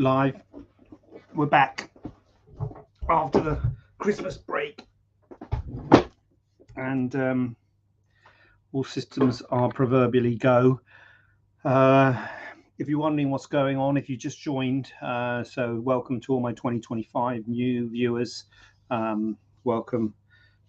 live. We're back after the Christmas break, and all systems are proverbially go. If you're wondering what's going on, if you just joined, so welcome to all my 2025 new viewers. Welcome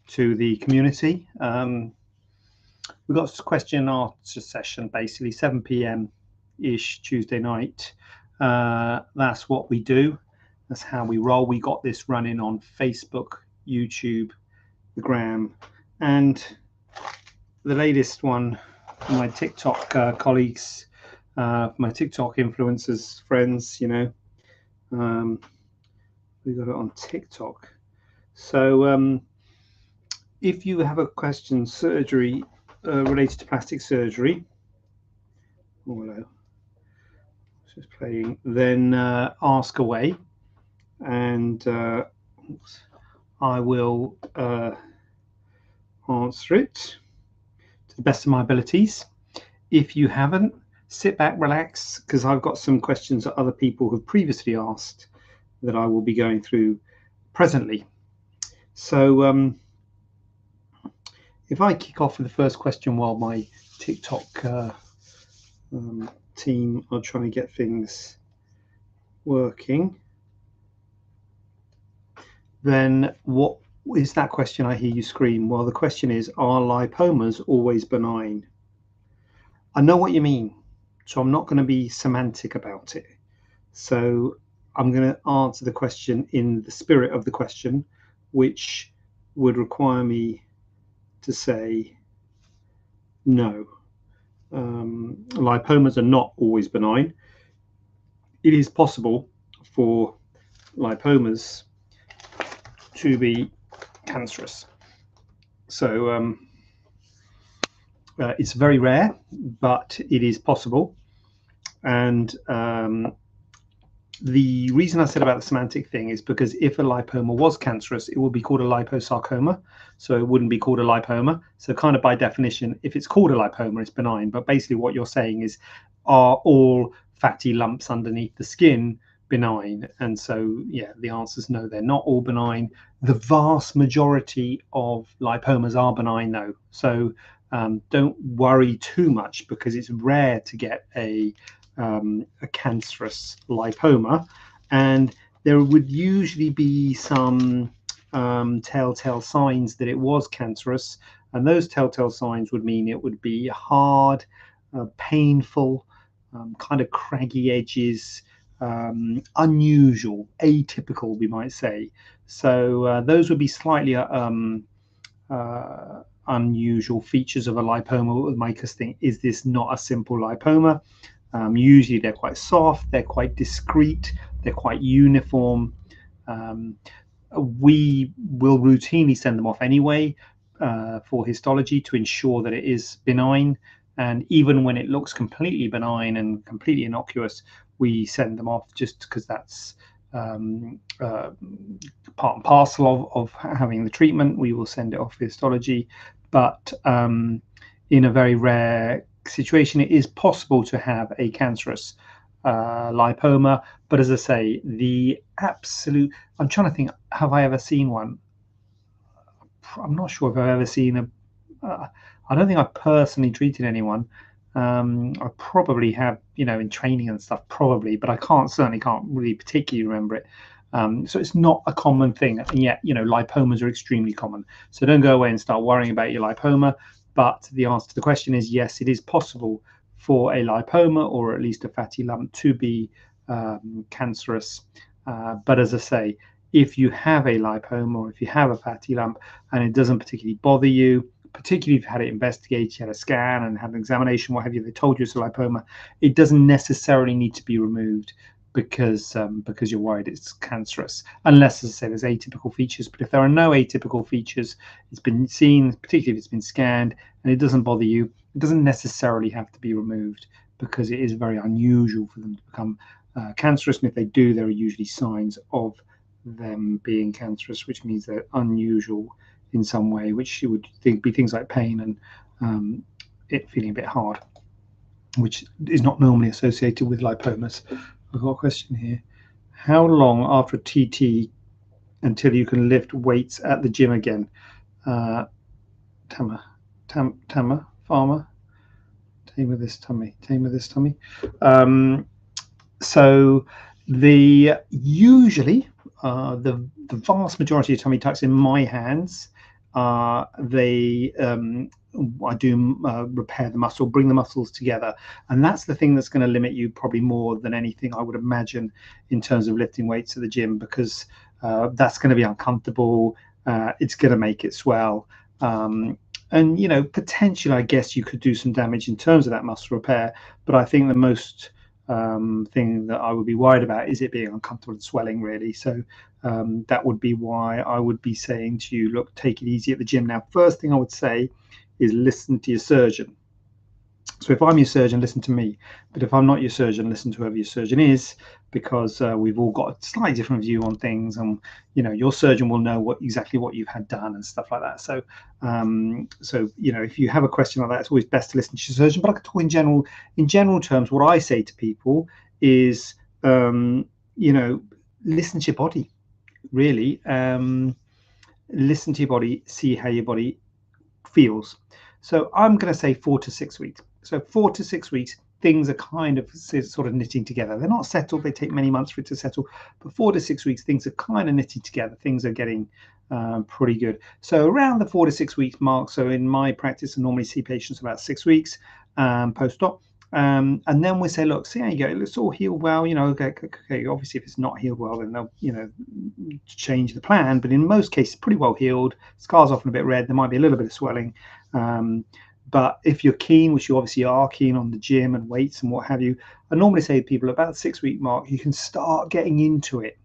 to the community. We've got a question and answer session, basically 7 p.m-ish Tuesday night. That's what we do. That's how we roll. We got this running on Facebook, YouTube, the Gram, and the latest one, my TikTok colleagues, my TikTok influencers, friends, we got it on TikTok. So if you have a question, surgery related to plastic surgery, hello, just playing, then ask away, and I will answer it to the best of my abilities. If you haven't, sit back, relax, because I've got some questions that other people have previously asked that I will be going through presently. So if I kick off with the first question while my TikTok team are trying to get things working, then what is that question I hear you scream? Well, the question is, are lipomas always benign? I know what you mean, so I'm not going to be semantic about it. So I'm going to answer the question in the spirit of the question, which would require me to say no. Lipomas are not always benign. It is possible for lipomas to be cancerous. So it's very rare, but it is possible. And the reason I said about the semantic thing is because if a lipoma was cancerous, it would be called a liposarcoma. So it wouldn't be called a lipoma. So kind of by definition, if it's called a lipoma, it's benign. But basically what you're saying is, are all fatty lumps underneath the skin benign? And so, yeah, the answer is no, they're not all benign. The vast majority of lipomas are benign, though. So don't worry too much, because it's rare to get a cancerous lipoma, and there would usually be some telltale signs that it was cancerous, and those telltale signs would mean it would be hard, painful, kind of craggy edges, unusual, atypical, we might say. So those would be slightly unusual features of a lipoma that would make us think, is this not a simple lipoma? Usually they're quite soft, they're quite discrete, they're quite uniform. We will routinely send them off anyway for histology to ensure that it is benign. And even when it looks completely benign and completely innocuous, we send them off just because that's part and parcel of having the treatment. We will send it off for histology. But in a very rare situation, it is possible to have a cancerous lipoma. But as I say, the absolute, I'm trying to think, have I ever seen one? I'm not sure if I've ever seen I don't think I've personally treated anyone. I probably have, in training and stuff, probably, but I certainly can't really particularly remember it. So it's not a common thing, and yet, lipomas are extremely common. So don't go away and start worrying about your lipoma. But the answer to the question is yes, it is possible for a lipoma, or at least a fatty lump, to be cancerous. But as I say, if you have a lipoma, or if you have a fatty lump and it doesn't particularly bother you, particularly if you had it investigated, you had a scan and had an examination, what have you, they told you it's a lipoma, it doesn't necessarily need to be removed because you're worried it's cancerous, unless, as I say, there's atypical features. But if there are no atypical features, it's been seen, particularly if it's been scanned, and it doesn't bother you, it doesn't necessarily have to be removed, because it is very unusual for them to become cancerous. And if they do, there are usually signs of them being cancerous, which means they're unusual in some way, which you would think be things like pain and it feeling a bit hard, which is not normally associated with lipomas. I've got a question here. How long after TT until you can lift weights at the gym again? Tama, Farmer, tame of this tummy, tame of this tummy. So the usually the vast majority of tummy tucks in my hands, they I do repair the muscle, bring the muscles together, and that's the thing that's going to limit you probably more than anything I would imagine in terms of lifting weights at the gym, because that's going to be uncomfortable. It's going to make it swell. And potentially, I guess you could do some damage in terms of that muscle repair, but I think the most thing that I would be worried about is it being uncomfortable and swelling, really. So that would be why I would be saying to you, look, take it easy at the gym. Now, first thing I would say is listen to your surgeon. So if I'm your surgeon, listen to me. But if I'm not your surgeon, listen to whoever your surgeon is, because we've all got a slightly different view on things, and your surgeon will know exactly what you've had done and stuff like that. So if you have a question like that, it's always best to listen to your surgeon. But I could talk in general terms. What I say to people is listen to your body, really. Listen to your body, see how your body feels. So I'm going to say 4 to 6 weeks. So 4 to 6 weeks, things are kind of sort of knitting together. They're not settled. They take many months for it to settle. But 4 to 6 weeks, things are kind of knitting together. Things are getting pretty good. So around the 4 to 6 weeks mark. So in my practice, I normally see patients about 6 weeks post-op. And then we say, look, see how you go. It's all healed well. Okay. Obviously, if it's not healed well, then they'll, change the plan. But in most cases, pretty well healed. Scars often a bit red. There might be a little bit of swelling. But if you're keen, which you obviously are keen on the gym and weights and what have you, I normally say to people about the 6 week mark, you can start getting into it.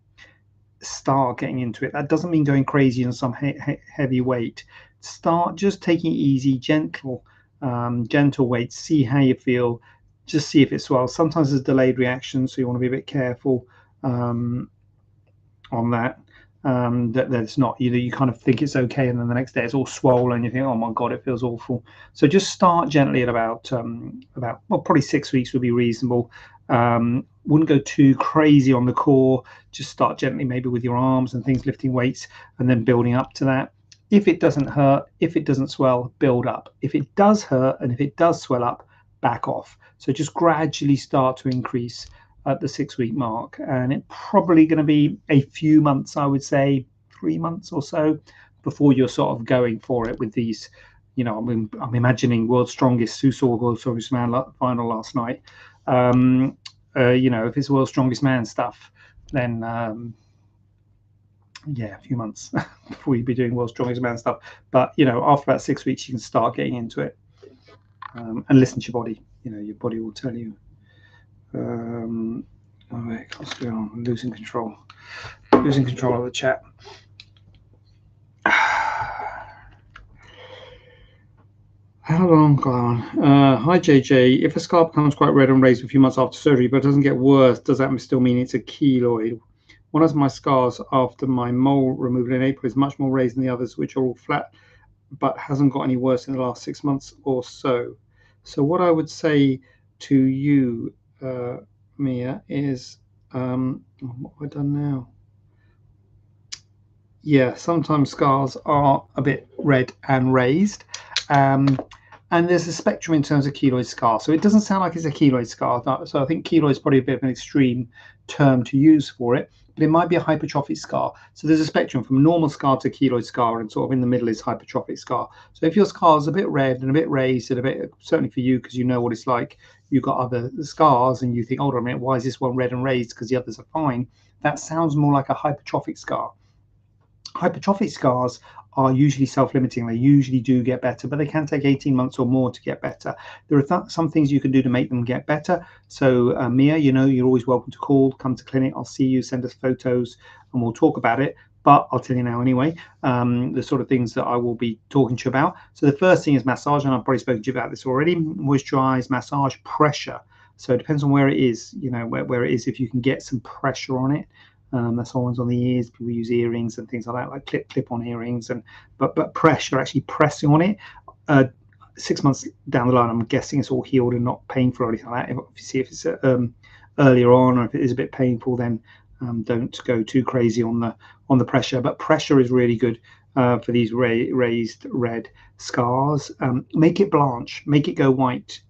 That doesn't mean going crazy on some heavy weight. Start just taking it easy, gentle weights. See how you feel. Just see if it swells. Sometimes there's delayed reaction, so you want to be a bit careful on that. That it's not, you kind of think it's okay, and then the next day it's all swollen. You think, oh my god, it feels awful. So just start gently at about probably 6 weeks would be reasonable. Wouldn't go too crazy on the core. Just start gently, maybe with your arms and things, lifting weights, and then building up to that. If it doesn't hurt, if it doesn't swell, build up. If it does hurt and if it does swell up, back off. So just gradually start to increase at the 6 week mark, and it's probably going to be a few months, I would say 3 months or so, before you're sort of going for it with these. I'm imagining World's Strongest, who saw World's Strongest Man final last night. If it's World's Strongest Man stuff, then a few months before you'd be doing World's Strongest Man stuff. But after about 6 weeks, you can start getting into it, and listen to your body. Your body will tell you. What's going on? Losing control of the chat. How long, Glenn? Hi JJ. If a scar becomes quite red and raised a few months after surgery but doesn't get worse, does that still mean it's a keloid? One of my scars after my mole removal in April is much more raised than the others, which are all flat, but hasn't got any worse in the last 6 months or so. So what I would say to you, Mia, is what have I done now? Yeah, sometimes scars are a bit red and raised, and there's a spectrum in terms of keloid scar. So it doesn't sound like it's a keloid scar. So I think keloid is probably a bit of an extreme term to use for it, but it might be a hypertrophic scar. So there's a spectrum from normal scar to keloid scar, and sort of in the middle is hypertrophic scar. So if your scar is a bit red and a bit raised, and a bit, certainly for you, because you know what it's like, you've got other scars and you think, hold on a minute, why is this one red and raised because the others are fine? That sounds more like a hypertrophic scar. Hypertrophic scars are usually self-limiting. They usually do get better, but they can take 18 months or more to get better. There are some things you can do to make them get better. So Mia, you're always welcome to call, come to clinic. I'll see you, send us photos, and we'll talk about it. But I'll tell you now anyway, the sort of things that I will be talking to you about. So the first thing is massage, and I've probably spoken to you about this already. Moisturize, massage, pressure. So it depends on where it is, where it is. If you can get some pressure on it, that's always on the ears. People use earrings and things like that, like clip-on earrings, but pressure, actually pressing on it. 6 months down the line, I'm guessing it's all healed and not painful or anything like that. Obviously, if it's earlier on, or if it is a bit painful, then Don't go too crazy on the pressure, but pressure is really good for these raised red scars. Make it blanch, make it go white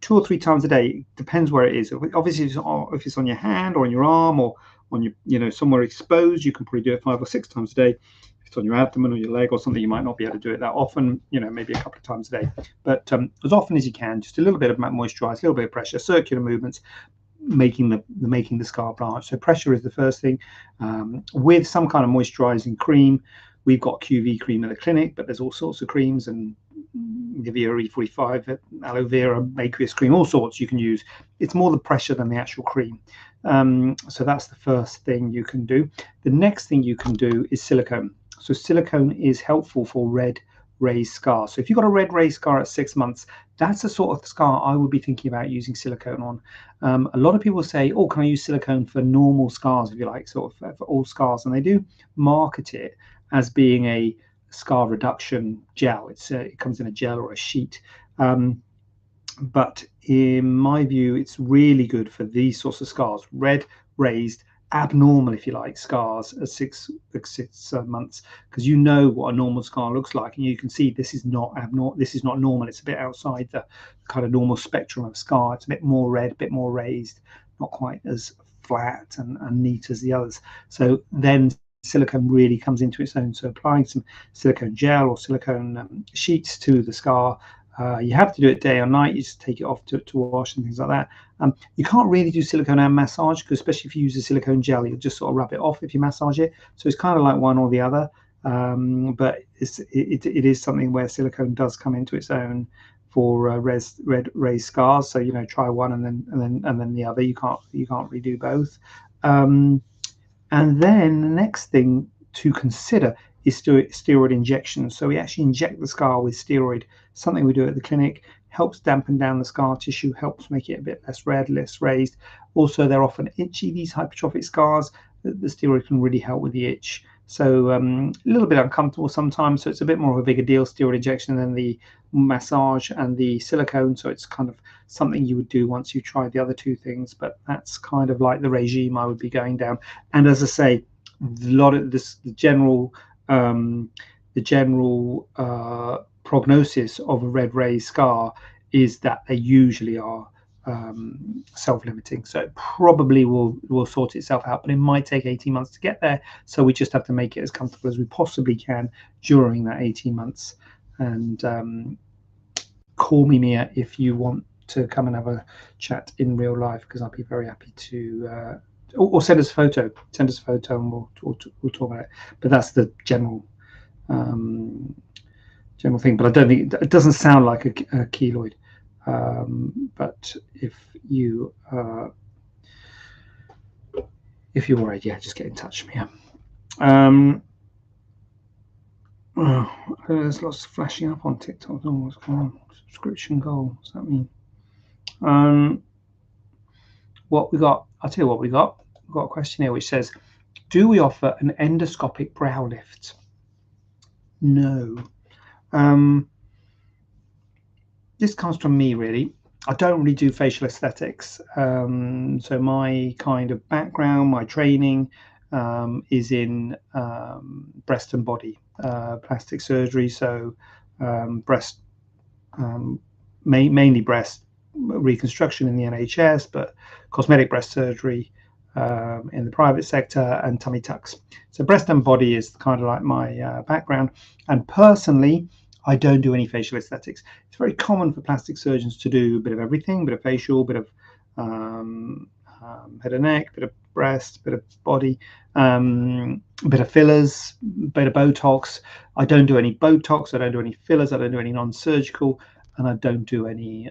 2 or 3 times a day. Depends where it is. Obviously, if it's on your hand or on your arm or on your, somewhere exposed, you can probably do it 5 or 6 times a day. If it's on your abdomen or your leg or something, you might not be able to do it that often. Maybe a couple of times a day, but as often as you can, just a little bit of moisturize, a little bit of pressure, circular movements, making the scar blanch. So pressure is the first thing, with some kind of moisturizing cream. We've got QV cream at the clinic, but there's all sorts of creams, and Nivea E45, aloe vera, aqueous cream, all sorts you can use. It's more the pressure than the actual cream. So that's the first thing you can do. The next thing you can do is silicone. So silicone is helpful for red raised scar. So if you've got a red raised scar at 6 months, that's the sort of scar I would be thinking about using silicone on. A lot of people say, oh, can I use silicone for normal scars, if you like, sort of for all scars? And they do market it as being a scar reduction gel. It comes in a gel or a sheet. But in my view, it's really good for these sorts of scars, red, raised, abnormal, if you like, scars at 6 months, because you know what a normal scar looks like, and you can see this is not abnormal. This is not normal. It's a bit outside the kind of normal spectrum of scar. It's a bit more red, a bit more raised, not quite as flat and neat as the others. So then silicone really comes into its own. So applying some silicone gel or silicone sheets to the scar. You have to do it day or night. You just take it off to wash and things like that. You can't really do silicone and massage, because especially if you use a silicone gel, you'll just sort of rub it off if you massage it. So it's kind of like one or the other. But it is something where silicone does come into its own for red raised scars. So try one and then the other. You can't redo both. And then the next thing to consider is steroid injections. So we actually inject the scar with steroid, something we do at the clinic. Helps dampen down the scar tissue, helps make it a bit less red, less raised. Also, they're often itchy, these hypertrophic scars. The steroid can really help with the itch. So a little bit uncomfortable sometimes, so it's a bit more of a bigger deal, steroid injection, than the massage and the silicone. So it's kind of something you would do once you tried the other two things, but that's kind of like the regime I would be going down. And as I say, a lot of this, the general prognosis of a red raised scar is that they usually are self-limiting, so it probably will sort itself out, but it might take 18 months to get there. So we just have to make it as comfortable as we possibly can during that 18 months. And call me, Mia, if you want to come and have a chat in real life, because I'll be very happy to or send us a photo and we'll talk about it. But that's the general thing, but I don't think it doesn't sound like a keloid. But if you're worried, yeah, just get in touch with me. There's lots flashing up on TikTok. Oh, what's going on? Subscription goal. What's that mean? What we got? I'll tell you what we got. We've got a question here which says, "Do we offer an endoscopic brow lift?" No. This comes from me, really. I don't really do facial aesthetics. So my kind of background, my training is in breast and body plastic surgery. So breast, mainly breast reconstruction in the NHS, but cosmetic breast surgery in the private sector, and tummy tucks. So breast and body is kind of like my background. And personally, I don't do any facial aesthetics. It's very common for plastic surgeons to do a bit of everything, bit of facial, bit of head and neck, bit of breast, bit of body, bit of fillers, bit of Botox. I don't do any Botox, I don't do any fillers, I don't do any non-surgical, and I don't do any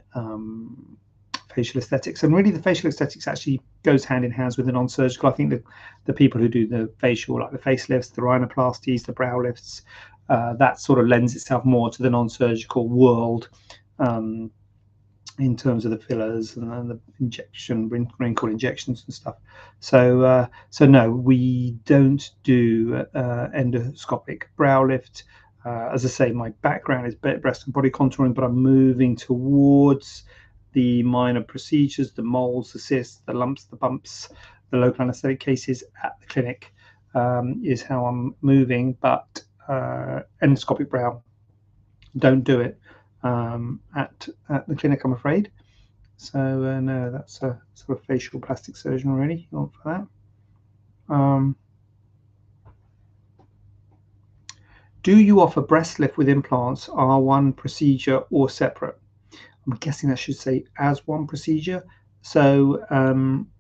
facial aesthetics. And really the facial aesthetics actually goes hand in hand with the non-surgical. I think that the people who do the facial, like the facelifts, the rhinoplasties, the brow lifts, that sort of lends itself more to the non-surgical world in terms of the fillers and the wrinkle injections and stuff. So no, we don't do endoscopic brow lift. As I say, my background is breast and body contouring, but I'm moving towards the minor procedures, the moles, the cysts, the lumps, the bumps, the local anaesthetic cases at the clinic is how I'm moving, but endoscopic brow, don't do it at the clinic, I'm afraid. So no, that's a sort of facial plastic surgeon already. Not for that. Do you offer breast lift with implants, R1 procedure or separate? I'm guessing that should say as one procedure. So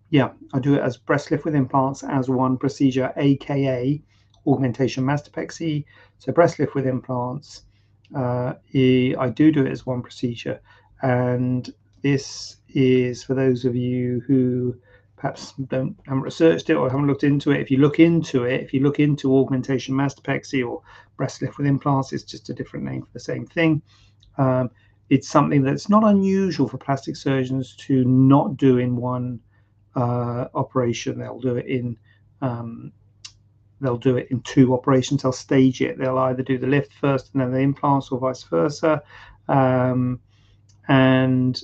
yeah, I do it as breast lift with implants as one procedure, aka augmentation mastopexy. So breast lift with implants, I do it as one procedure, and this is for those of you who perhaps haven't researched it or haven't looked into it. If you look into augmentation mastopexy or breast lift with implants, it's just a different name for the same thing. It's something that's not unusual for plastic surgeons to not do in one operation. They'll do it in two operations. They'll stage it. They'll either do the lift first and then the implants, or vice versa. And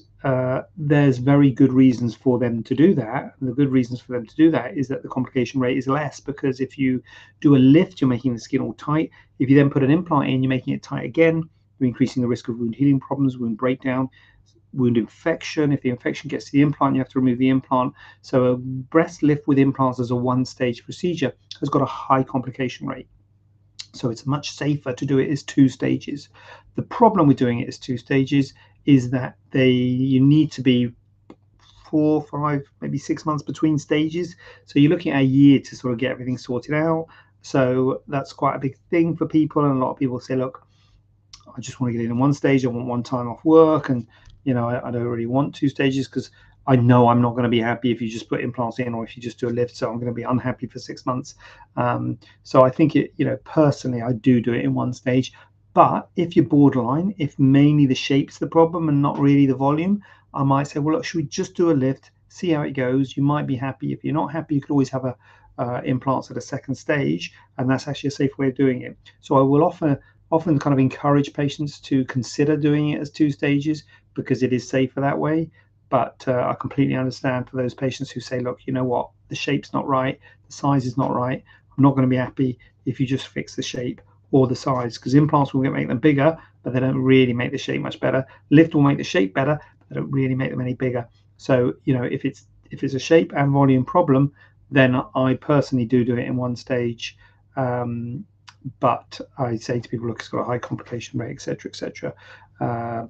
there's very good reasons for them to do that. And the good reasons for them to do that is that the complication rate is less, because if you do a lift, you're making the skin all tight. If you then put an implant in, you're making it tight again. You're increasing the risk of wound healing problems, wound breakdown, wound infection. If the infection gets to the implant, you have to remove the implant. So a breast lift with implants as a one-stage procedure has got a high complication rate. So it's much safer to do it as two stages. The problem with doing it as two stages is that you need to be 4, 5, maybe 6 months between stages. So you're looking at a year to sort of get everything sorted out. So that's quite a big thing for people. And a lot of people say, look, I just want to get in one stage. I want one time off work. And, I don't really want two stages, because I know I'm not going to be happy if you just put implants in or if you just do a lift. So I'm going to be unhappy for 6 months. So I think personally, I do it in one stage. But if you're borderline, if mainly the shape's the problem and not really the volume, I might say, well, look, should we just do a lift, see how it goes? You might be happy. If you're not happy, you could always have implants at a second stage, and that's actually a safe way of doing it. So I will often kind of encourage patients to consider doing it as two stages, because it is safer that way. But I completely understand for those patients who say, look, you know what, the shape's not right, the size is not right. I'm not going to be happy if you just fix the shape or the size, because implants will make them bigger, but they don't really make the shape much better. Lift will make the shape better, but they don't really make them any bigger. So if it's a shape and volume problem, then I personally do it in one stage. But I say to people, look, it's got a high complication rate, etc., etc.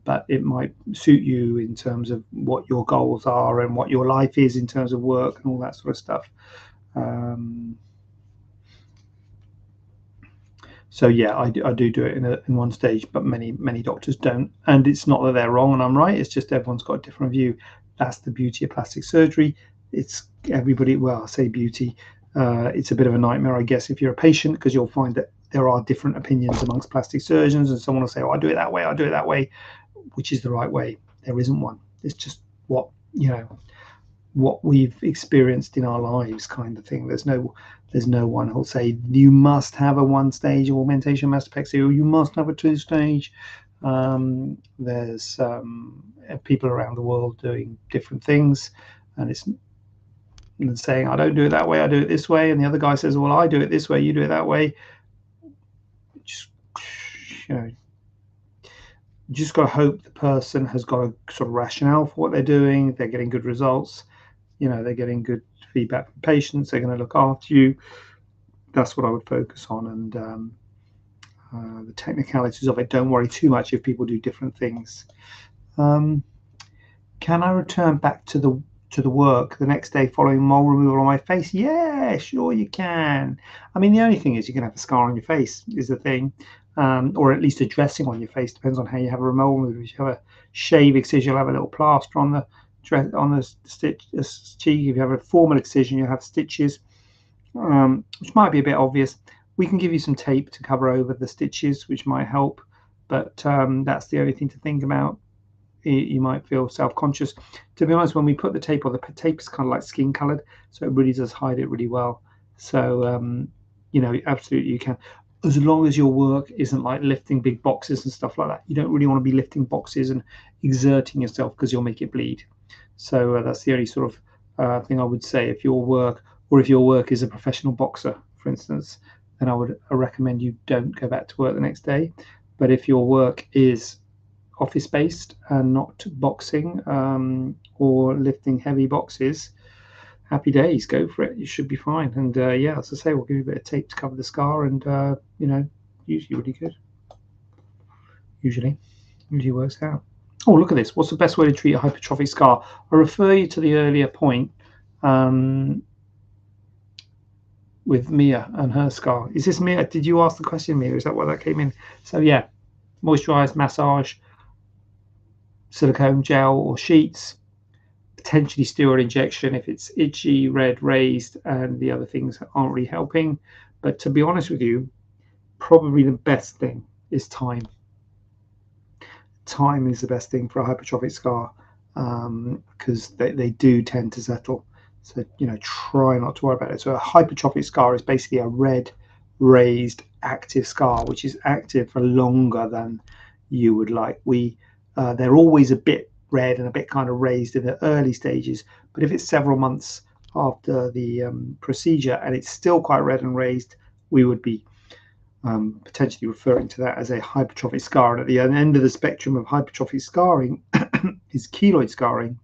But it might suit you in terms of what your goals are and what your life is in terms of work and all that sort of stuff. So yeah, I do it in one stage, but many doctors don't. And it's not that they're wrong and I'm right. It's just everyone's got a different view. That's the beauty of plastic surgery. It's everybody. Well, I say beauty. It's a bit of a nightmare, I guess, if you're a patient, because you'll find that there are different opinions amongst plastic surgeons, and someone will say, "Oh, I do it that way. I do it that way," which is the right way. There isn't one. It's just what we've experienced in our lives, kind of thing. There's no one who'll say you must have a one-stage augmentation mastopexy or you must have a two-stage. There's people around the world doing different things, and it's saying, I don't do it that way, I do it this way, and the other guy says, well, I do it this way, you do it that way. Just got to hope the person has got a sort of rationale for what they're doing. They're getting good results. They're getting good feedback from patients. They're going to look after you. That's what I would focus on. And the technicalities of it, don't worry too much if people do different things. Can I return back to the work the next day following mole removal on my face? Yeah, sure you can. I mean, the only thing is you can have a scar on your face is the thing, or at least a dressing on your face. Depends on how you have a mole removal. If you have a shave excision, you'll have a little plaster on the stitch cheek. If you have a formal excision, you'll have stitches, which might be a bit obvious. We can give you some tape to cover over the stitches, which might help, but that's the only thing to think about. You might feel self-conscious. To be honest, when we put the tape on, the tape is kind of like skin colored, so it really does hide it really well. So absolutely you can, as long as your work isn't like lifting big boxes and stuff like that. You don't really want to be lifting boxes and exerting yourself, because you'll make it bleed. So that's the only sort of thing I would say. If your work is a professional boxer, for instance, then I recommend you don't go back to work the next day. But if your work is office based and not boxing, or lifting heavy boxes, happy days, go for it. You should be fine. And yeah, as I say, we'll give you a bit of tape to cover the scar, and usually really good. Usually works out. Oh, look at this. What's the best way to treat a hypertrophic scar? I refer you to the earlier point, with Mia and her scar. Is this Mia? Did you ask the question, Mia? Is that why that came in? So yeah, moisturize, massage, silicone gel or sheets, potentially steroid injection if it's itchy, red, raised, and the other things aren't really helping. But to be honest with you, probably the best thing is time. Time is the best thing for a hypertrophic scar, because they do tend to settle. So, try not to worry about it. So a hypertrophic scar is basically a red, raised, active scar, which is active for longer than you would like. They're always a bit red and a bit kind of raised in the early stages, but if it's several months after the procedure and it's still quite red and raised, we would be potentially referring to that as a hypertrophic scar. And at the end of the spectrum of hypertrophic scarring is keloid scarring,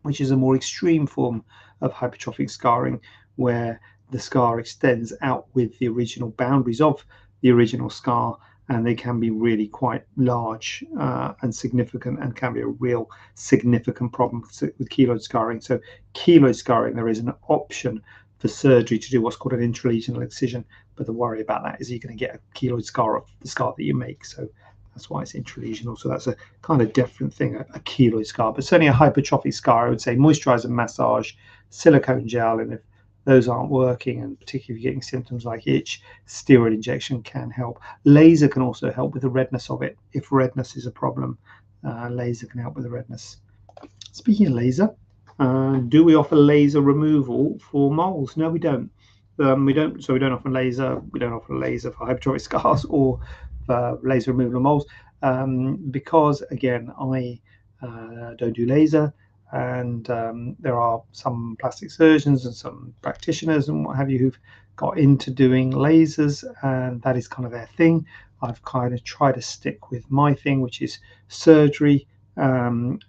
which is a more extreme form of hypertrophic scarring, where the scar extends out with the original boundaries of the original scar, and they can be really quite large and significant, and can be a real significant problem with keloid scarring. So keloid scarring, there is an option for surgery to do what's called an intralesional excision, but the worry about that is you're going to get a keloid scar of the scar that you make. So that's why it's intralesional. So that's a kind of different thing, a keloid scar. But certainly a hypertrophic scar, I would say moisturize and massage, silicone gel, and if those aren't working, and particularly if you're getting symptoms like itch, steroid injection can help. Laser can also help with the redness of it. If redness is a problem, laser can help with the redness. Speaking of laser, do we offer laser removal for moles? No, we don't. We don't. So we don't offer laser. We don't offer laser for hypertrophic scars or for laser removal of moles, because again, I don't do laser, and there are some plastic surgeons and some practitioners and what have you who've got into doing lasers, and that is kind of their thing. I've kind of tried to stick with my thing, which is surgery, and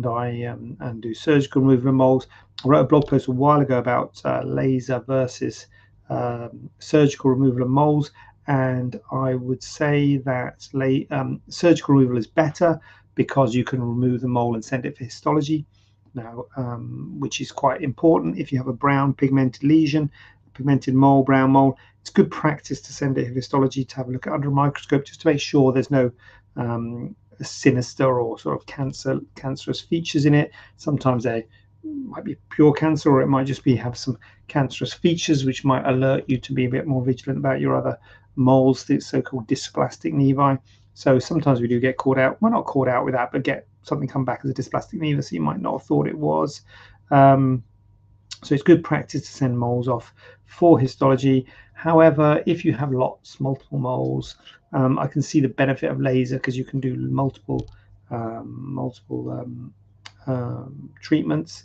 I do surgical removal of moles. I wrote a blog post a while ago about laser versus surgical removal of moles, and I would say that surgical removal is better because you can remove the mole and send it for histology now, which is quite important. If you have a brown pigmented lesion, pigmented mole, brown mole, it's good practice to send it for histology to have a look at under a microscope, just to make sure there's no sinister or sort of cancerous features in it. Sometimes they might be pure cancer, or it might just be have some cancerous features which might alert you to be a bit more vigilant about your other moles, the so-called dysplastic nevi. So sometimes we do get caught out. Well, not caught out with that, but get something come back as a dysplastic nevus that you might not have thought it was. So it's good practice to send moles off for histology. However, if you have multiple moles, I can see the benefit of laser, because you can do multiple treatments.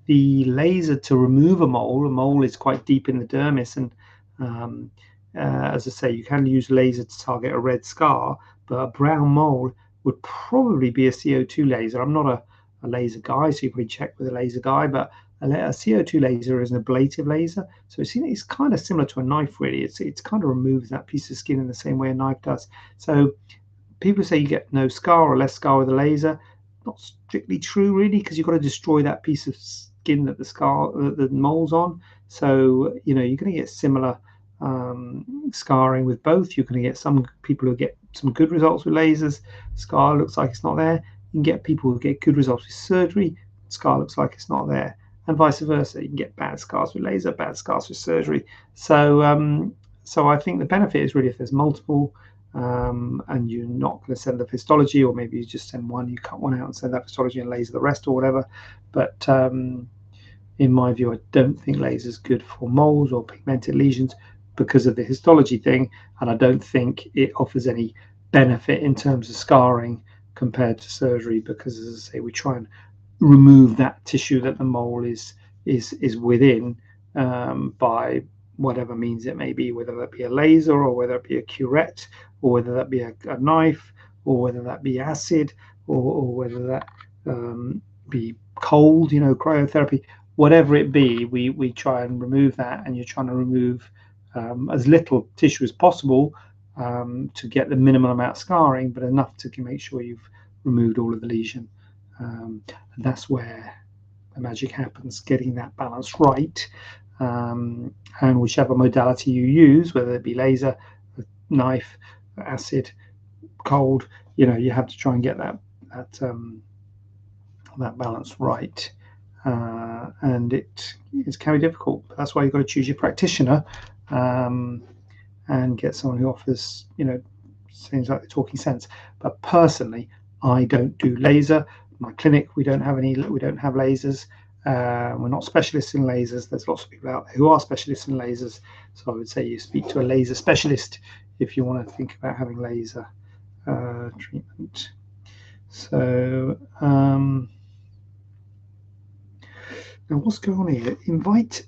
The laser to remove a mole is quite deep in the dermis, and as I say, you can use laser to target a red scar, but a brown mole would probably be a CO2 laser. I'm not a laser guy, so you probably check with a laser guy, but a CO2 laser is an ablative laser, so it's kind of similar to a knife, really. It's kind of removes that piece of skin in the same way a knife does. So people say you get no scar or less scar with a laser. Not strictly true, really, because you've got to destroy that piece of skin that the mole's on. So you're going to get similar scarring with both. You're going to get some people who get some good results with lasers. Scar looks like it's not there. You can get people who get good results with surgery. Scar looks like it's not there, and vice versa. You can get bad scars with laser, bad scars with surgery. So I think the benefit is really if there's multiple, and you're not going to send the histology, or maybe you just send one, you cut one out and send that histology and laser the rest or whatever. But in my view, I don't think laser is good for moles or pigmented lesions because of the histology thing, and I don't think it offers any benefit in terms of scarring compared to surgery, because, as I say, we try and remove that tissue that the mole is is within by whatever means it may be, whether that be a laser or whether it be a curette or whether that be a knife or whether that be acid or whether that be cold, cryotherapy, whatever it be, we try and remove that, and you're trying to remove as little tissue as possible to get the minimal amount of scarring, but enough to make sure you've removed all of the lesion. And that's where the magic happens, getting that balance right. And whichever modality you use, whether it be laser, knife, acid, cold, you have to try and get that balance right. And it can be difficult. That's why you've got to choose your practitioner and get someone who offers, seems like they're talking sense. But personally, I don't do laser. My clinic, we don't have lasers. We're not specialists in lasers. There's lots of people out there who are specialists in lasers. So I would say you speak to a laser specialist if you want to think about having laser treatment. So now what's going on here? Invite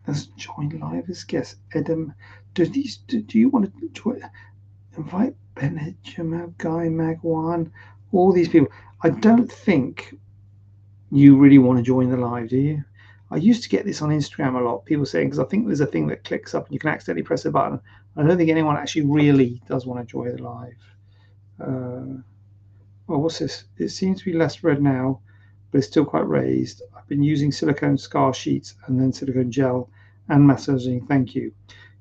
us join live as guests. Edem, do you want to join? Invite Benjamin, Guy, Magwan, all these people. I don't think you really want to join the live, do you? I used to get this on Instagram a lot, people saying, because I think there's a thing that clicks up and you can accidentally press a button. I don't think anyone actually really does want to join the live. Well, what's this? It seems to be less red now, but it's still quite raised. I've been using silicone scar sheets and then silicone gel and massaging. Thank you.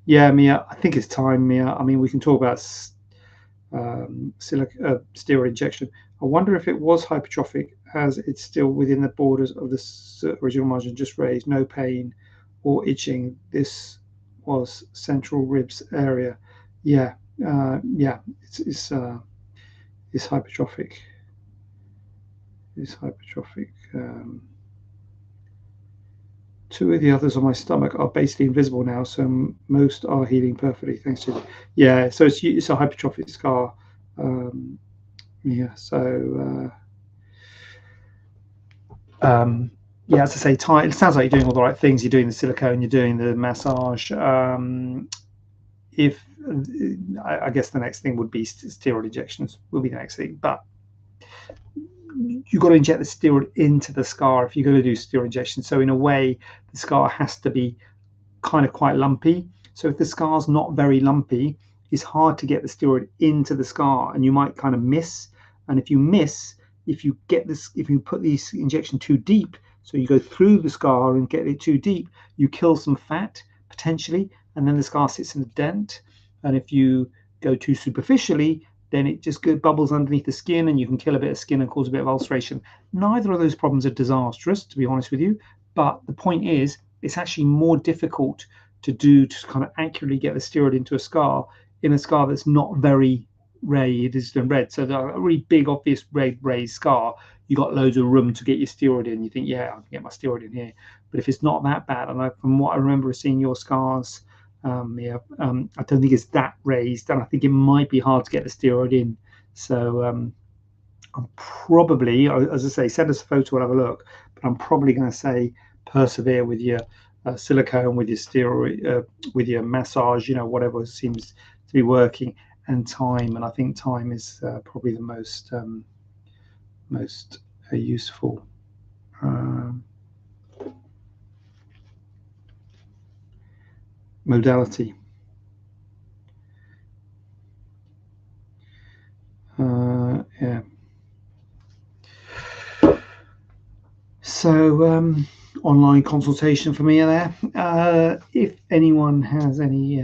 Yeah, Mia, I think it's time, Mia. I mean, we can talk about steroid injection. I wonder if it was hypertrophic, as it's still within the borders of the original margin, just raised, no pain or itching. This was central ribs area. Yeah, it's hypertrophic. It's hypertrophic. Two of the others on my stomach are basically invisible now, so most are healing perfectly. Thanks to yeah. So it's a hypertrophic scar. Yeah. So yeah, as I say, it sounds like you're doing all the right things. You're doing the silicone. You're doing the massage. If I guess the next thing would be steroid injections. Will be the next thing, but you've got to inject the steroid into the scar if you're going to do steroid injection. So in a way, the scar has to be kind of quite lumpy. So if the scar's not very lumpy, it's hard to get the steroid into the scar, and you might kind of miss. And if you miss, if you put the injection too deep, so you go through the scar and get it too deep, you kill some fat potentially, and then the scar sits in a dent. And if you go too superficially, then it just bubbles underneath the skin, and you can kill a bit of skin and cause a bit of ulceration. Neither of those problems are disastrous, to be honest with you. But the point is, it's actually more difficult to kind of accurately get the steroid into a scar in a scar that's not very red. So a really big, obvious red raised scar, you got loads of room to get your steroid in. You think, yeah, I can get my steroid in here. But if it's not that bad, and from what I remember of seeing your scars, I don't think it's that raised, and I think it might be hard to get the steroid in. So I'm probably, as I say, send us a photo, we'll have a look. But I'm probably going to say persevere with your silicone, with your steroid, with your massage, whatever seems to be working, and time. And I think time is probably the most useful. Modality. Yeah. So online consultation for me there. If anyone has any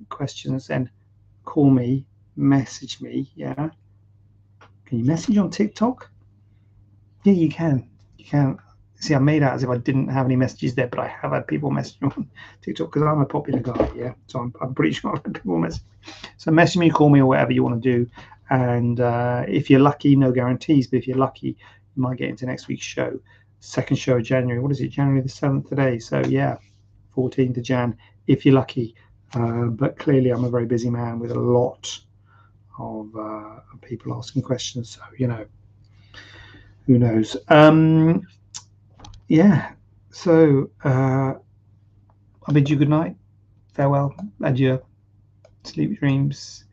questions, then call me, message me. Yeah. Can you message on TikTok? Yeah, you can. You can. See, I made out as if I didn't have any messages there, but I have had people message me on TikTok because I'm a popular guy. Yeah. So I'm pretty sure I've had people message me. So message me, call me, or whatever you want to do. And if you're lucky, no guarantees, but if you're lucky, you might get into next week's show. Second show of January. What is it? January the 7th today. So yeah, 14th of Jan, if you're lucky. But clearly I'm a very busy man with a lot of people asking questions. So, who knows? Yeah. So I bid you good night, farewell, adieu, sleep dreams.